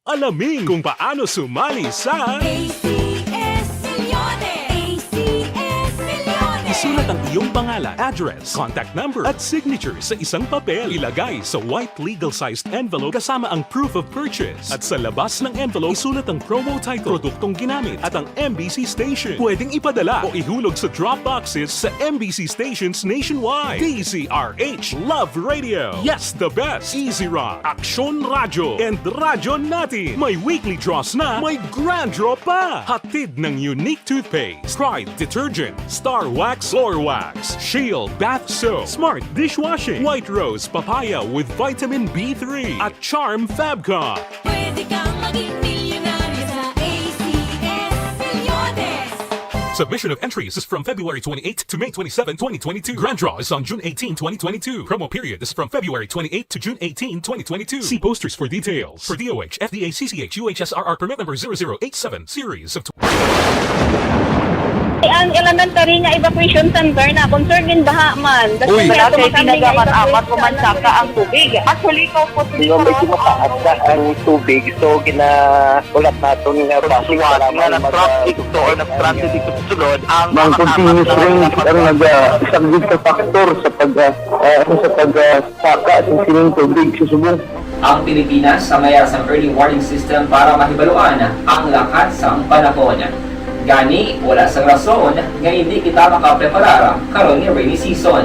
Alamin kung paano sumali sa ACS Milyones! ACS Milyones! isulat ang iyong pangalan, address, contact number at signature sa isang papel. Ilagay sa white legal-sized envelope kasama ang proof of purchase. At sa labas ng envelope, isulat ang promo title, produktong ginamit at ang MBC station. Pwedeng ipadala o ihulog sa drop boxes sa MBC stations nationwide. DZRH Love Radio. Yes, the best. Easy Rock, Aksyon Radyo, and Radyo Natin. May weekly draws na, may grand draw pa. Hatid ng unique toothpaste, Pride Detergent, Star Wax Floor Wax, Shield Bath Soap, Smart Dishwashing, White Rose Papaya with Vitamin B3, at Charm Fabcon. Pwede kang maging milyonaryo sa ACS Milyones! Submission of entries is from February 28 to May 27, 2022. Grand draw is on June 18, 2022. Promo period is from February 28 to June 18, 2022. See posters for details. For DOH, FDA, CCH, UHSRR permit number 0087, series of Ang elementary nga evacuation center na concern din baha man. Uy, kasi tinagaman amat kumansaka ang tubig. Actually, ikaw po Di ba medyo mataas na ang tubig, so ulat natin nga siwala nga nag-traffic to or nag-transit dito sa sulod ang Mang continuous rain ang isang good ka factor sa pagsaka at sining tubig sa subong. Ang Pilipinas sa mayasang early warning system para mahibaluan ang lakat sang panahon. Gani, wala sang rason nga hindi kita makapreparara karon nga rainy season.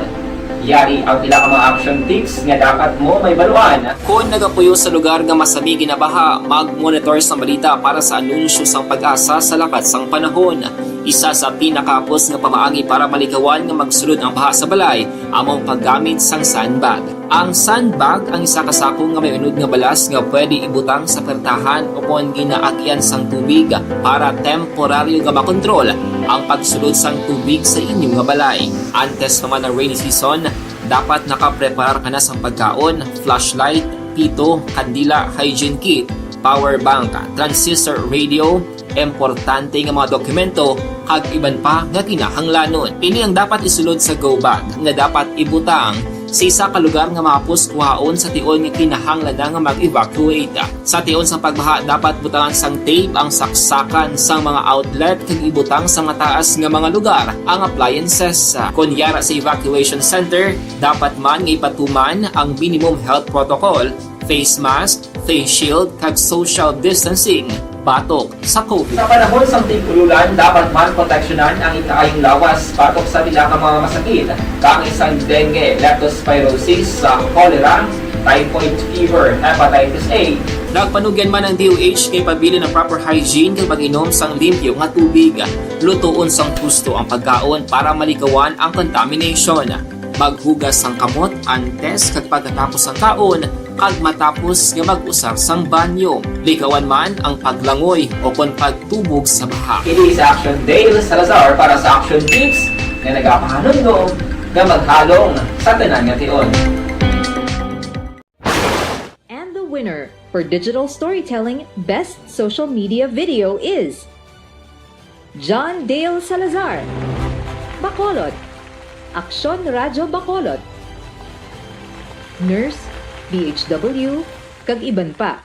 Yari ang pila ka mga action tips nga dapat mo may baluan. Kung nagapuyo sa lugar nga masabi ginabaha, mag-monitor sa balita para sa anunsyo sang pag-asa sa lakat sang panahon. Isa sa pinakapos nga pamaagi para malikawan nga magsulod ang baha sa balay, among paggamit sang sandbag. Ang sandbag ang isa kasakong nga may unod nga balas nga pwede ibutang sa pertahan upon ginaagyan sang tubig para temporaryo nga makontrol ang pagsulod sang tubig sa inyong nga balay. Antes naman ng rainy season, dapat nakapreparar ka na sang pagkaon, flashlight, pito, kandila, hygiene kit, power bank, transistor radio, importante nga mga dokumento kag iban pa nga kinahanglanon. Ini ang dapat isulod sa go bag nga dapat ibutang sa isa ka lugar nga mapos kuhaon sa tion nga kinahanglan nga mag-evacuate. Sa tion sa pagbaha dapat butangan sang tape ang saksakan sang mga outlet kag ibutang sa mataas nga mga lugar ang appliances. Kunyara sa evacuation center, dapat man nga ipatuman ang minimum health protocol, face mask, face shield kag social distancing. Batok sa COVID. Sa panahon sa tingkululan, dapat man proteksyonan ang ikaayong lawas batok sa pila ka mga masakit. Kang isang dengue, leptospirosis, cholera, typhoid fever, hepatitis A. Nagpanugyan man ang DOH kay pabili ng proper hygiene kay pag-inom sang limpyo nga tubig. Lutuon sang husto ang pagkaon para malikawan ang contamination. Maghugas sang kamot antes kag pagkatapos ang kaon kag matapos nga mag-usar sang banyo. Likawan man ang paglangoy o kon pagtubog sa baha. Kini sa Aksyon Dale Salazar para sa Action Tips nga nagapahanong nga maghalong sa tanan nga tion. And the winner for Digital Storytelling Best Social Media Video is John Dale Salazar, Bacolod, Aksyon Radyo Bacolod, Nurse, BHW, kag iban pa.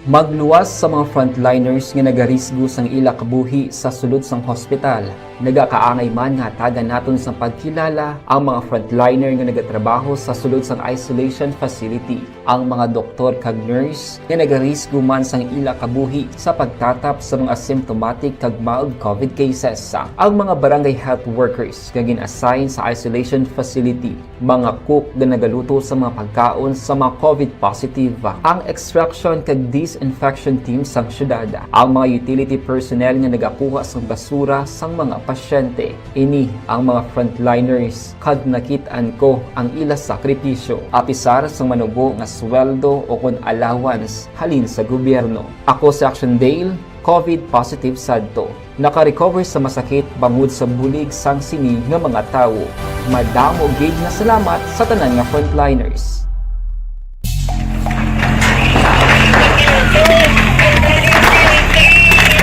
Magluwas sa mga frontliners nga nagarisgo sang ila kabuhi sa sulod sang hospital. Nagakaangay man nga tagan naton sa pagkilala ang mga frontliner nga nagatrabaho sa sulod sang isolation facility. Ang mga doktor kag nurse nga nagarisgo man sang ila kabuhi sa pagtatap sa mga asymptomatic kag mild COVID cases. Ang mga barangay health workers nga gin-assign sa isolation facility, mga cook nga nagaluto sa mga pagkaon sa mga COVID positive, ang extraction kag disinfection team sang syudad, ang mga utility personnel nga nagakuha sang basura sang mga pasyente. Ini ang mga frontliners kad nakit-an ko ang ila sakripisyo apisar sang manubo nga sweldo o kon allowance halin sa gobyerno. Ako si Aksyon Dale, COVID positive sadto. Naka-recover sa masakit bangod sa bulig sang sini nga mga tawo. Madamo gid na salamat sa tanan nga frontliners.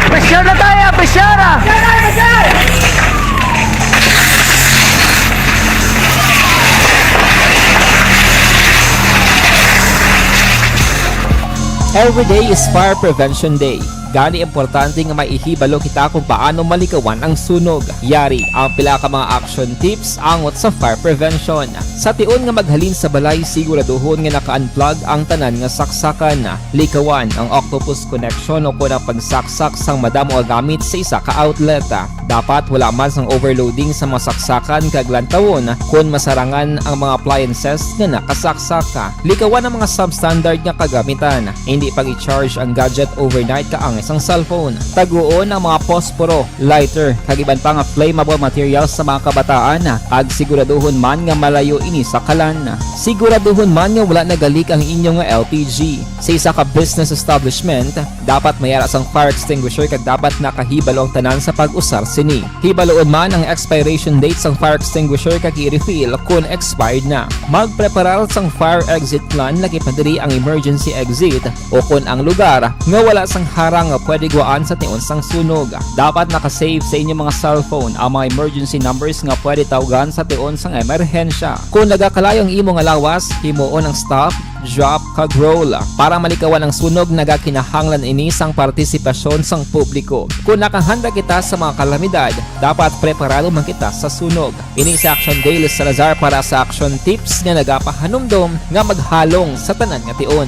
Pressure na tayo! Pressure na! Every day is Fire Prevention Day. Gani importante nga maihibalo kita kung paano malikawan ang sunog. Yari ang pila ka mga action tips angot sa fire prevention. Sa tion nga maghalin sa balay, siguraduhon nga naka-unplug ang tanan nga saksakan. Likawan ang octopus connection o kung ang pagsaksak sang madamo nga gamit sa isa ka outlet. Dapat wala man sang overloading sa mga saksakan kag lantawon kung masarangan ang mga appliances nga nakasaksaka. Likawan ang mga substandard nga kagamitan. Hindi pag i-charge ang gadget overnight kaang isang cellphone. Taguon ang mga posporo, lighter, kag iban pa nga flammable materials sa mga kabataan. Ag siguraduhon man nga malayo ini sa kalan. Siguraduhon man nga wala nagalik ang inyong nga LPG. Sa isa ka business establishment, dapat mayara sang fire extinguisher kag dapat nakahibalo ang tanan sa pag-usar sini. Hibaloon man ang expiration date sang fire extinguisher kag i-refill kung expired na. Magpreparar sang fire exit plan lagi pa diri ang emergency exit o kung ang lugar nga wala sang harang nga pwede guaan sa tion sang sunog. Dapat nakasave sa inyong mga cellphone ang mga emergency numbers nga pwede tawagan sa tion sang emerhensya. Kung nagakalayo ang imong lawas, himuon ang stop, drop, kag roll. Para malikawan ang sunog, nagakinahanglan ini sang partisipasyon sang publiko. Kung nakahanda kita sa mga kalamidad, dapat preparado man kita sa sunog. Ini si Aksyon Dale Salazar para sa Action Tips nga nagapahanumdom nga maghalong sa tanan nga tion.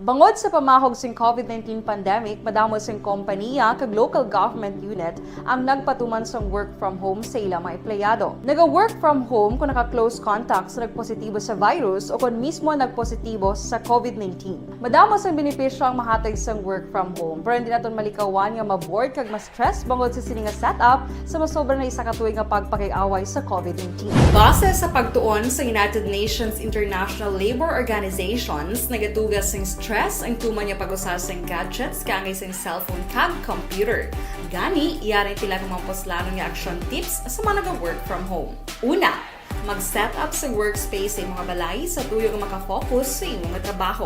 Bangod sa pamahog sing COVID-19 pandemic, madamo sing kompanya kag local government unit ang nagpatuman sang work from home sa ilang mga empleyado. Naga-work from home kung naka-close contact sa nagpositibo sa virus o kung mismo nagpositibo sa COVID-19. Madamo sang benepisyo ang mahatag sang work from home, pero hindi naton malikawan nga ma-bored kag ma-stress bangod sa sini nga setup sa masobra na isa ka tuig nga pagpakiaway sa COVID-19. Base sa pagtuon sa United Nations International Labor Organizations, nagatugas sing stress ang tuman niya pag-usar sa gadgets kaangay sa cellphone kag computer. Gani, iyari tila ng mga poslano nga action tips sa mga nag-work from home. Una, mag-set up sa workspace sa imong balay sa tuyo nga makafocus sa imong trabaho.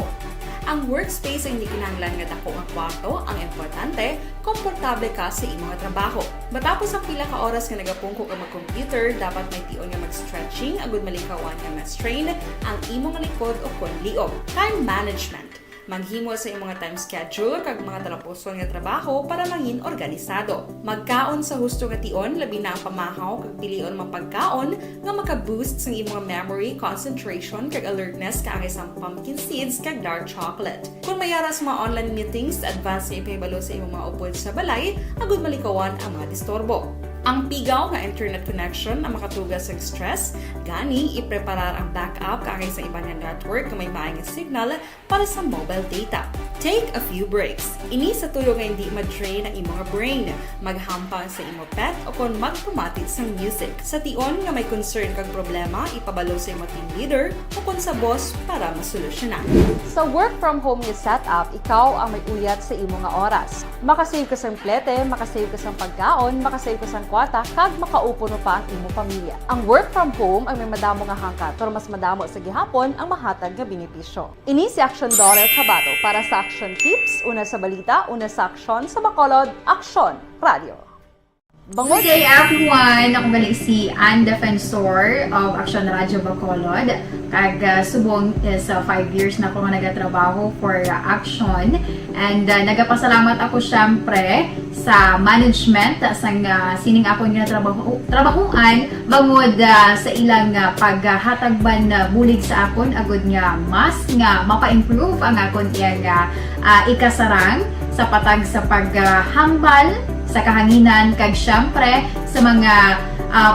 Ang workspace ay hindi kinahanglan nga dako nga kwarto, ang importante, komportable ka sa imong trabaho. Matapos ang pila ka oras nga nagapungko ka mag-computer, dapat may tion nga mag-stretching agud malikawan nga ma-strain ang imong likod o kon liog. Time management. Maghimo sa imong time schedule kag mga talapuson nga trabaho para mangin organisado. Magkaon sa husto nga tion, labi na ang pamahaw kag pilion mga pagkaon nga maka-boost sa imong memory, concentration kag alertness kaangay sa pumpkin seeds kag dark chocolate. Kung mayara sa mga online meetings, advance na ipahibalo sa imong mga upod sa balay, agud malikawan ang mga disturbo. Ang pigaw nga internet connection ang makatugas sa stress, gani ipreparar ang backup kaangay sa ibang network nga may maayong signal para sa mobile data. Take a few breaks. Ini sa tuyo nga hindi ma-drain ang imong brain, maghampang sa imong pet o kung magpumatit sa music. Sa tion nga may concern kag problema, ipabalo sa imong team leader o kung sa boss para masolusyonan. Sa work from home nga setup, ikaw ang may uyat sa imong nga oras. Makasave ka sang plete, makasave ka sang pagkaon, makasave ka sang kwarta, kag makaupo no pa ang imong pamilya. Ang work from home ay may madamo nga hangkat, pero mas madamo sa gihapon ang mahatag nga benepisyo. Ini si Aksyon Dale Cabato para sa Action Tips, una sa balita, una sa aksyon, sa Bacolod, Aksyon Radio. Bangod. Good day everyone! Ako gali si Ann Defensor of Aksyon Radio Bacolod. Kag subong is 5 years na ako nga nagatrabaho for Aksyon. And nagapasalamat ako syempre sa management sang sining ako nga trabahuan bangod sa ilang paghatagban bulig sa akon agud nga mas nga mapa-improve ang akon iyang ikasarang sa patag sa paghambal sa kahanginan kag syempre sa mga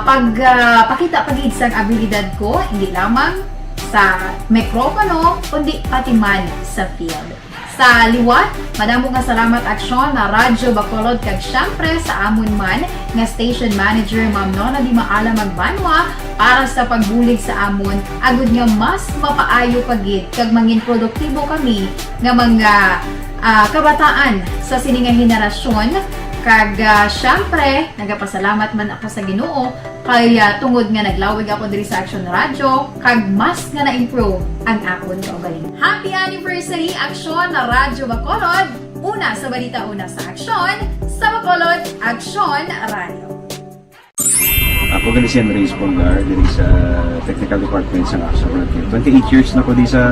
pagpakita pagid sang abilidad ko hindi lamang sa mikropono kundi pati man sa field. Sa liwat, madamo nga salamat Aksyon na Radyo Bacolod kag syempre sa amon man nga station manager Ma'am Nona Di Maala Magbanwa para sa pagbulig sa amon agud nga mas mapaayo pagid kag mangin produktibo kami nga mga kabataan sa sining nga henerasyon. Kag syempre, nagapasalamat man ako sa Ginoo kay tungod nga naglawig ako diri sa Aksyon Radio kag mas nga na-improve ang akon kaugalingon. Happy anniversary Aksyon na Radyo Bacolod! Una sa balita, una sa aksyon, sa Bacolod, Aksyon Radio. Ako gali si Andres Polgar diri sa Technical Department sa Aksyon Radio. 28 years na ko di sa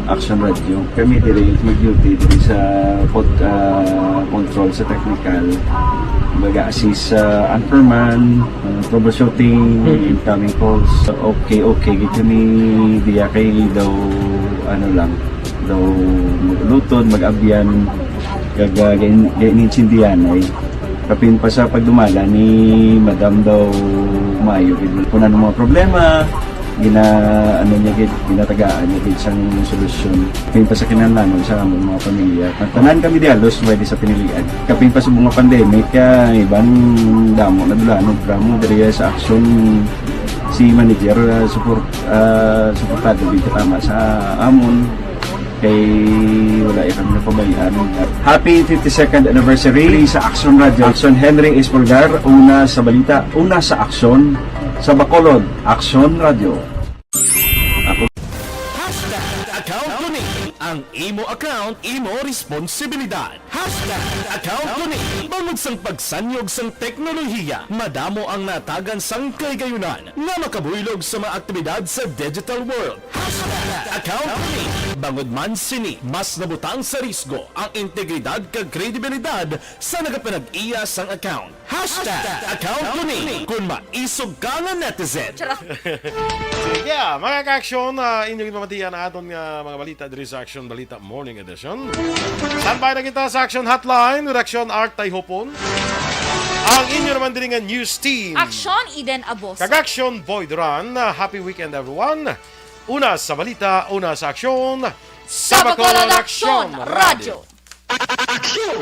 Aksyon Radio. Kami diri mag-duty diri sa control sa technical. Mag-assist sa anchorman, troubleshooting, incoming calls. Okay, gito ni diya kay daw daw maglutod, mag-abyan, ganinsindihan ay kapin pa sa pagdumala ni Madam daw Mayo kung ano mga problema ginatagaan niya gid sang solusyon kapin pa sa kinahanglan sa among mga pamilya tanan kami dialos pwede sa pinilian kapin pa sa mga pandemic kaya ibang damo na dulanon drama diri sa Aksyon si manager suportado gid tama sa amon kay wala kami napabayaan. Happy 52nd anniversary sa Aksyon Radio. Aksyon Henry Espolgar, una sa balita, una sa aksyon, sa Bacolod, Aksyon Radio. Account ko ni ang imo account, imo responsibilidad. Account ko ni bangod sang pagsanyog sang teknolohiya, madamo ang natagan sang kaygayunan nga makabuylog sa mga aktibidad sa digital world. Account ko ni bangod man sini mas nabutang sa risgo ang integridad kag kredibilidad sa nagapanag-iya sang account. Account ko ni kung maisog ka nga netizen. Sige, mga ka-aksyon, inyong mamatiyan na aton nga mga balita diri sa Aksyon Balita Morning Edition. Standby na kita sa Aksyon Hotline, Redaksyon Art Tayhopon. Ang inyo naman din nga news team. Aksyon Eden Aboso. Kag-Aksyon Boy Duran. Happy weekend everyone. Una sa balita, una sa aksyon, Sa Bacolod, Aksyon Radio. Aksyon!